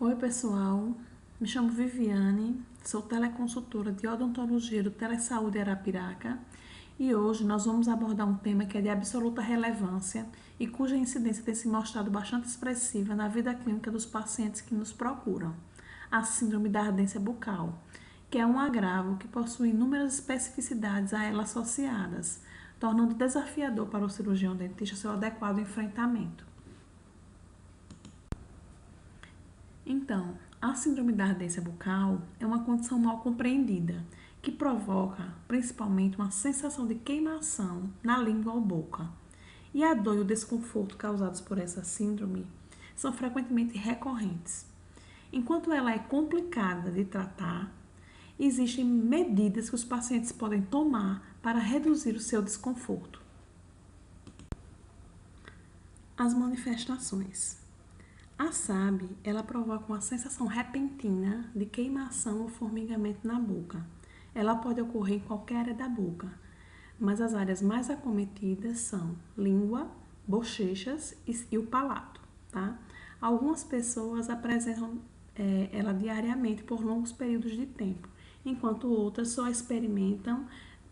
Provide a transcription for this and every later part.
Oi, pessoal. Me chamo Viviane, sou teleconsultora de odontologia do Telesaúde Arapiraca e hoje nós vamos abordar um tema que é de absoluta relevância e cuja incidência tem se mostrado bastante expressiva na vida clínica dos pacientes que nos procuram: a síndrome da ardência bucal, que é um agravo que possui inúmeras especificidades a ela associadas, tornando desafiador para o cirurgião dentista seu adequado enfrentamento. Então, a síndrome da ardência bucal é uma condição mal compreendida que provoca principalmente uma sensação de queimação na língua ou boca. E a dor e o desconforto causados por essa síndrome são frequentemente recorrentes. Enquanto ela é complicada de tratar, existem medidas que os pacientes podem tomar para reduzir o seu desconforto. As manifestações. A SAB, ela provoca uma sensação repentina de queimação ou formigamento na boca. Ela pode ocorrer em qualquer área da boca, mas as áreas mais acometidas são língua, bochechas e o palato, tá? Algumas pessoas apresentam ela diariamente por longos períodos de tempo, enquanto outras só experimentam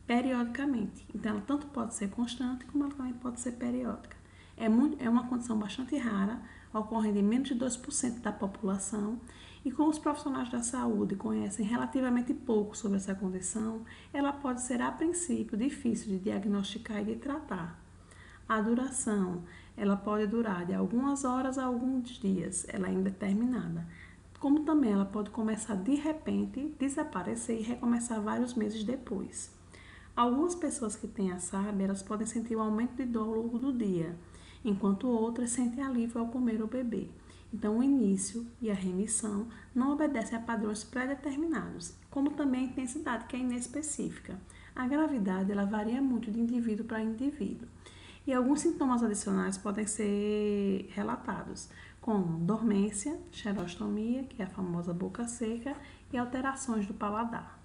periodicamente. Então, ela tanto pode ser constante como ela também pode ser periódica. É uma condição bastante rara, ocorrendo em menos de 2% da população, e como os profissionais da saúde conhecem relativamente pouco sobre essa condição, ela pode ser, a princípio, difícil de diagnosticar e de tratar. A duração, ela pode durar de algumas horas a alguns dias, ela é indeterminada. Como também ela pode começar de repente, desaparecer e recomeçar vários meses depois. Algumas pessoas que têm a SAB, elas podem sentir um aumento de dor ao longo do dia, enquanto outras sentem alívio ao comer ou beber. Então, o início e a remissão não obedecem a padrões pré-determinados, como também a intensidade, que é inespecífica. A gravidade, ela varia muito de indivíduo para indivíduo. E alguns sintomas adicionais podem ser relatados, como dormência, xerostomia, que é a famosa boca seca, e alterações do paladar.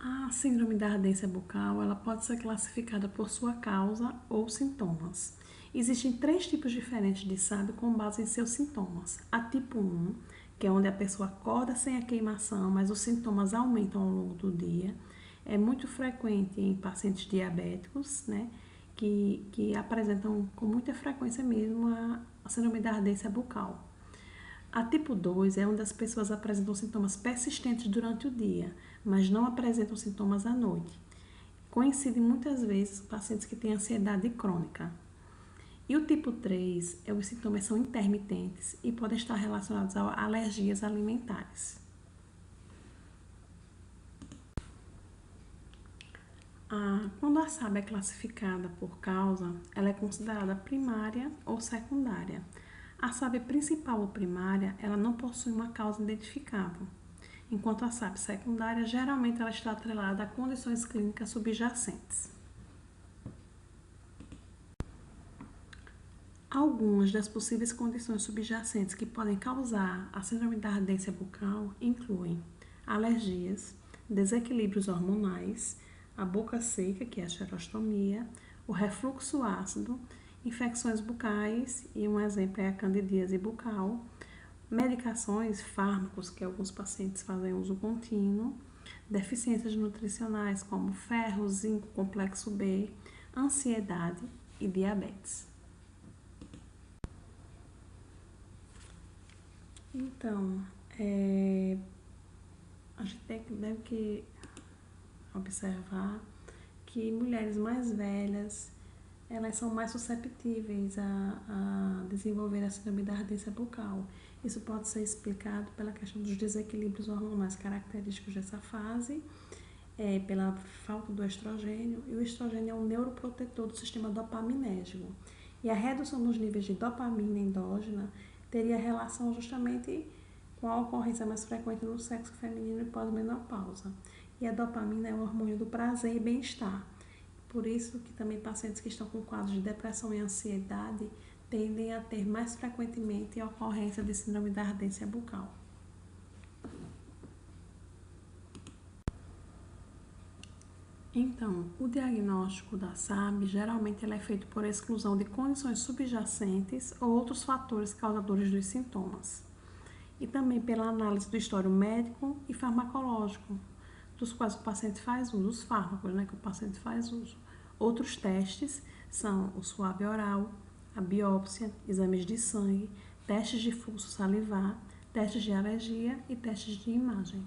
A síndrome da ardência bucal, ela pode ser classificada por sua causa ou sintomas. Existem 3 tipos diferentes de SAB com base em seus sintomas. A tipo 1, que é onde a pessoa acorda sem a queimação, mas os sintomas aumentam ao longo do dia. É muito frequente em pacientes diabéticos, né, que apresentam com muita frequência mesmo a síndrome da ardência bucal. A tipo 2 é onde as pessoas apresentam sintomas persistentes durante o dia, mas não apresentam sintomas à noite. Coincide muitas vezes com pacientes que têm ansiedade crônica. E o tipo 3 os sintomas são intermitentes e podem estar relacionados a alergias alimentares. Quando a SAB é classificada por causa, ela é considerada primária ou secundária. A SAB principal ou primária, ela não possui uma causa identificável, enquanto a SAB secundária, geralmente ela está atrelada a condições clínicas subjacentes. Algumas das possíveis condições subjacentes que podem causar a síndrome da ardência bucal incluem alergias, desequilíbrios hormonais, a boca seca, que é a xerostomia, o refluxo ácido, infecções bucais, e um exemplo é a candidíase bucal, medicações, fármacos, que alguns pacientes fazem uso contínuo, deficiências nutricionais como ferro, zinco, complexo B, ansiedade e diabetes. Então, a gente deve que observar que mulheres mais velhas, elas são mais susceptíveis a desenvolver a síndrome da ardência bucal. Isso pode ser explicado pela questão dos desequilíbrios hormonais característicos dessa fase, pela falta do estrogênio, e o estrogênio é um neuroprotetor do sistema dopaminérgico. E a redução dos níveis de dopamina endógena teria relação justamente com a ocorrência mais frequente no sexo feminino e pós-menopausa. E a dopamina é o hormônio do prazer e bem-estar. Por isso que também pacientes que estão com quadros de depressão e ansiedade tendem a ter mais frequentemente a ocorrência de síndrome da ardência bucal. Então, o diagnóstico da SAB geralmente ele é feito por exclusão de condições subjacentes ou outros fatores causadores dos sintomas, e também pela análise do histórico médico e farmacológico, dos quais o paciente faz uso, os fármacos, né, que o paciente faz uso. Outros testes são o suave oral, a biópsia, exames de sangue, testes de fluxo salivar, testes de alergia e testes de imagem.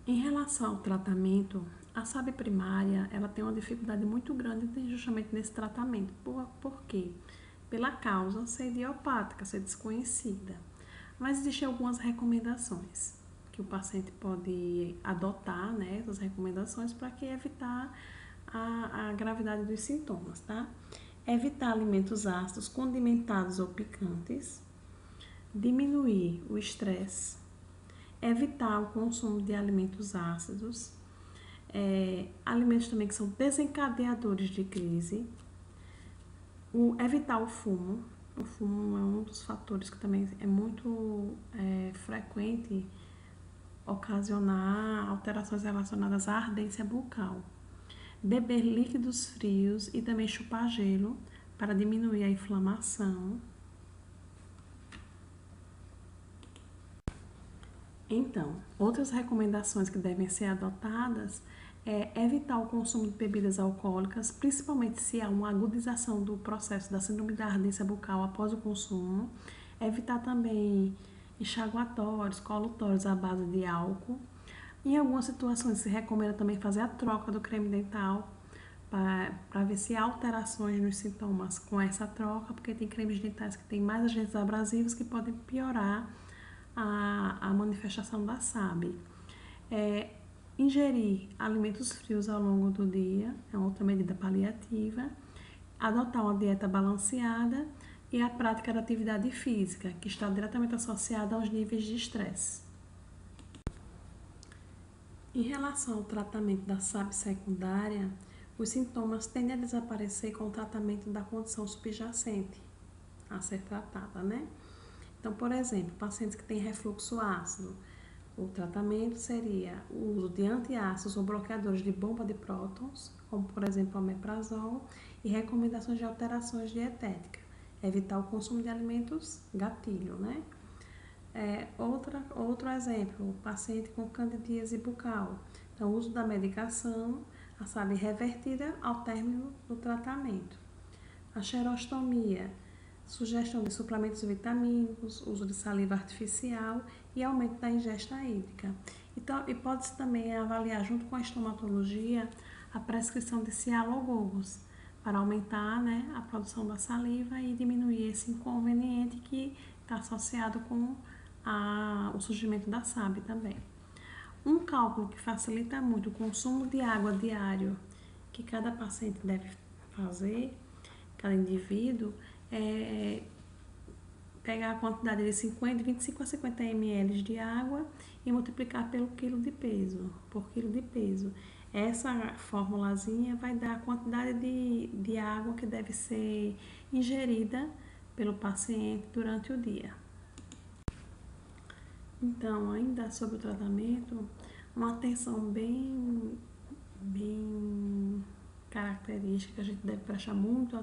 Em relação ao tratamento, a SAB primária ela tem uma dificuldade muito grande justamente nesse tratamento. Por quê? Pela causa ser idiopática, ser desconhecida. Mas existem algumas recomendações que o paciente pode adotar, né, essas recomendações para que evitar a gravidade dos sintomas, tá? Evitar alimentos ácidos, condimentados ou picantes, diminuir o estresse, evitar o consumo de alimentos ácidos, alimentos também que são desencadeadores de crise, evitar o fumo. O fumo é um dos fatores que também é muito frequente ocasionar alterações relacionadas à ardência bucal. Beber líquidos frios e também chupar gelo para diminuir a inflamação. Então, outras recomendações que devem ser adotadas é evitar o consumo de bebidas alcoólicas, principalmente se há uma agudização do processo da síndrome da ardência bucal após o consumo. Evitar também enxaguatórios, colutórios à base de álcool. Em algumas situações se recomenda também fazer a troca do creme dental para ver se há alterações nos sintomas com essa troca, porque tem cremes dentais que têm mais agentes abrasivos que podem piorar a manifestação da SAB. Ingerir alimentos frios ao longo do dia é outra medida paliativa. Adotar uma dieta balanceada e a prática da atividade física, que está diretamente associada aos níveis de estresse. Em relação ao tratamento da SAB secundária, os sintomas tendem a desaparecer com o tratamento da condição subjacente a ser tratada, né? Então, por exemplo, pacientes que têm refluxo ácido, o tratamento seria o uso de antiácidos ou bloqueadores de bomba de prótons, como por exemplo o omeprazol, e recomendações de alterações dietéticas, evitar o consumo de alimentos gatilho, né? Outro exemplo, o paciente com candidíase bucal. Então, o uso da medicação, a SAB revertida ao término do tratamento. A xerostomia, sugestão de suplementos vitamínicos, uso de saliva artificial e aumento da ingesta hídrica. Então, e pode-se também avaliar, junto com a estomatologia, a prescrição de cialogogos para aumentar, né, a produção da saliva e diminuir esse inconveniente que está associado com o surgimento da SAB também. Um cálculo que facilita muito o consumo de água diário que cada paciente deve fazer, cada indivíduo, é pegar a quantidade de 25 a 50 ml de água e multiplicar pelo quilo de peso, por quilo de peso. Essa formulazinha vai dar a quantidade de água que deve ser ingerida pelo paciente durante o dia. Então, ainda sobre o tratamento, uma atenção bem característica que a gente deve prestar muito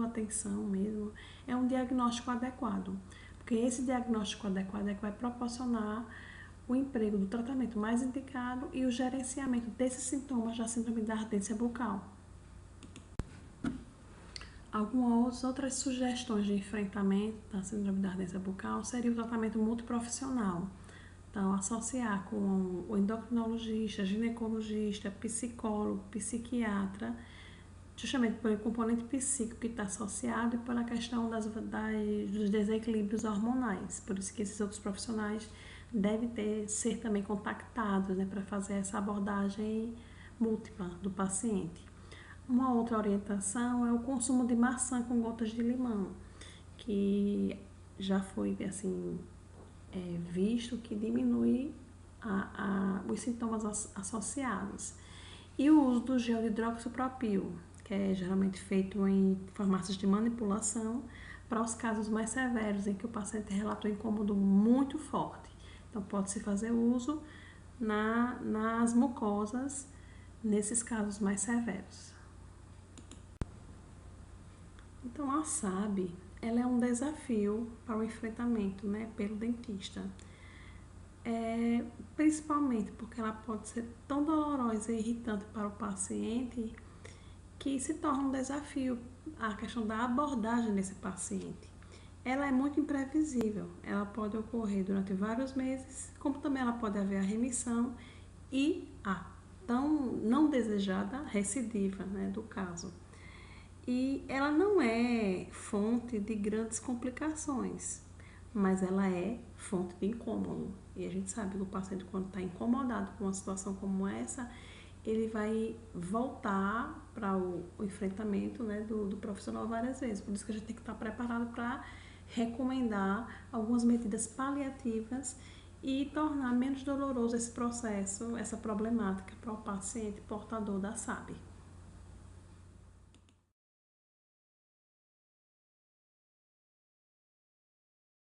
atenção mesmo, é um diagnóstico adequado. Porque esse diagnóstico adequado é que vai proporcionar o emprego do tratamento mais indicado e o gerenciamento desses sintomas da síndrome da ardência bucal. Algumas outras sugestões de enfrentamento da síndrome da ardência bucal seria o tratamento multiprofissional. Então, associar com o endocrinologista, ginecologista, psicólogo, psiquiatra, justamente pelo componente psíquico que está associado e pela questão dos desequilíbrios hormonais. Por isso que esses outros profissionais devem ser também contactados, né, para fazer essa abordagem múltipla do paciente. Uma outra orientação é o consumo de maçã com gotas de limão, que já foi assim visto que diminui os sintomas associados. E o uso do gel de hidroxipropil, que é geralmente feito em farmácias de manipulação, para os casos mais severos em que o paciente relata um incômodo muito forte. Então, pode-se fazer uso nas mucosas, nesses casos mais severos. Então, a SAB, ela é um desafio para o enfrentamento, né, pelo dentista. Principalmente porque ela pode ser tão dolorosa e irritante para o paciente que se torna um desafio a questão da abordagem desse paciente. Ela é muito imprevisível, ela pode ocorrer durante vários meses, como também ela pode haver a remissão e a tão não desejada recidiva, né, do caso. E ela não é fonte de grandes complicações, mas ela é fonte de incômodo. E a gente sabe que o paciente, quando está incomodado com uma situação como essa, ele vai voltar para o enfrentamento, né, do profissional várias vezes. Por isso que a gente tem que estar preparado para recomendar algumas medidas paliativas e tornar menos doloroso esse processo, essa problemática para o paciente portador da SAB.